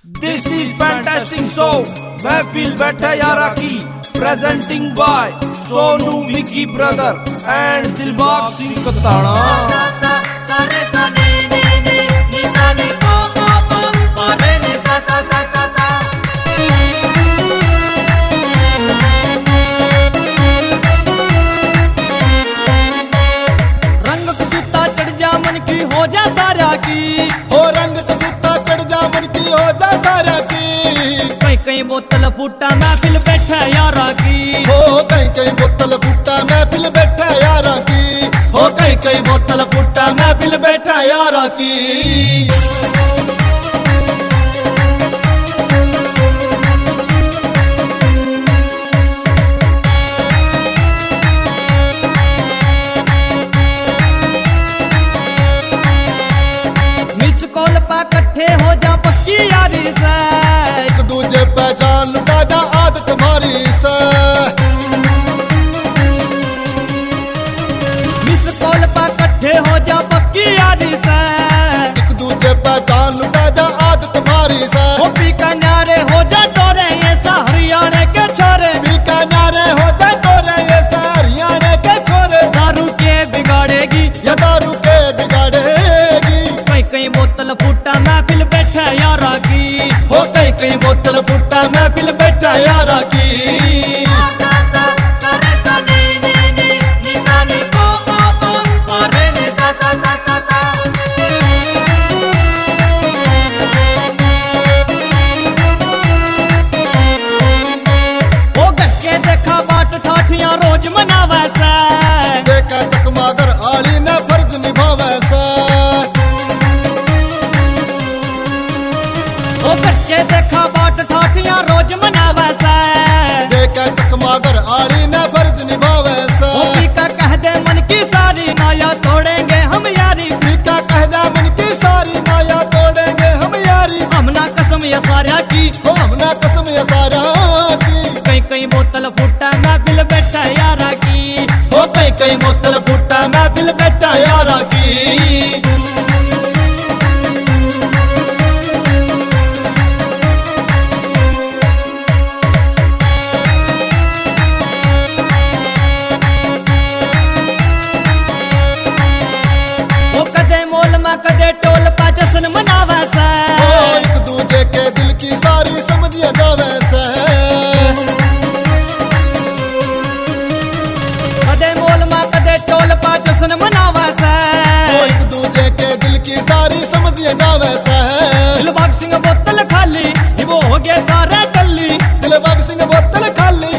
This is fantastic show. महफिल बैठा यारा की presenting by Sonu Vicky brother and Dilbag Singh Kataana. रंग कसूता चढ़ जा मन की हो जा सारा की, हो रंग कसूता चढ़ जा मन की हो जा सारा की। कई कई बोतल फूटा महफिल बैठा यारा की, हो कई कई बोतल फूटा महफिल बैठा यारा की। हो कई कई बोतल फूटा महफिल बैठा यारा की। मिस कॉल पा कट्ठे हो जा पक्की यारी से, एक दूजे पहचान लुटा जा आदत मारी से। मिस कॉल पा कट्ठे हो जा पक्की यारी से, एक दूजे पहचान लुटा जा आदत मारी से। हो पी का न्यारे हो जा टोरे ये सा हरियाणा के छोरे, बीकानेर हो जा तोरे ये हरियाणा के छोरे। दारू के बिगाड़ेगी या दारू के बिगाड़ेगी। कई कई बोतल फूटा महफिल बैठा यारा की, हो कई कई बोतल फूटा महफिल बैठा यारा की। वो गक्के देखा बाट ठाठियां रोज मनावे से, देखा चकमागर आली ने फर्ज निभावे से। वो गक्के देखा बाट ठाठियां रोज मनावे से। देखा चकमागर आली ने फर्ज निभावे से। वो पी का कह दे मन की सारी नाया तोड़ेंगे हम यारी, पीका कहदा मन की सारी नाया तोड़ेंगे हम यारी। हमना कसम ये सारा की, हो हमने कसम ये सारा की। कई कई बोतल फूटा महफिल बैठा यारा की, हो कई कई बोतल फूटा महफिल बैठा यारा की। वो कदे मोल में कदे टोल पा जश्न मनावे से। हो एक दूजे के दिल की सारी समझिए जावे से। कदे मोल में कदे टोल पा जश्न मनावे से। हो एक दूजे के दिल की सारी समझिए जावे से। दिलबाग सिंह बोतल खाली वो हो गया सारा टल्ली, दिलबाग सिंह बोतल खाली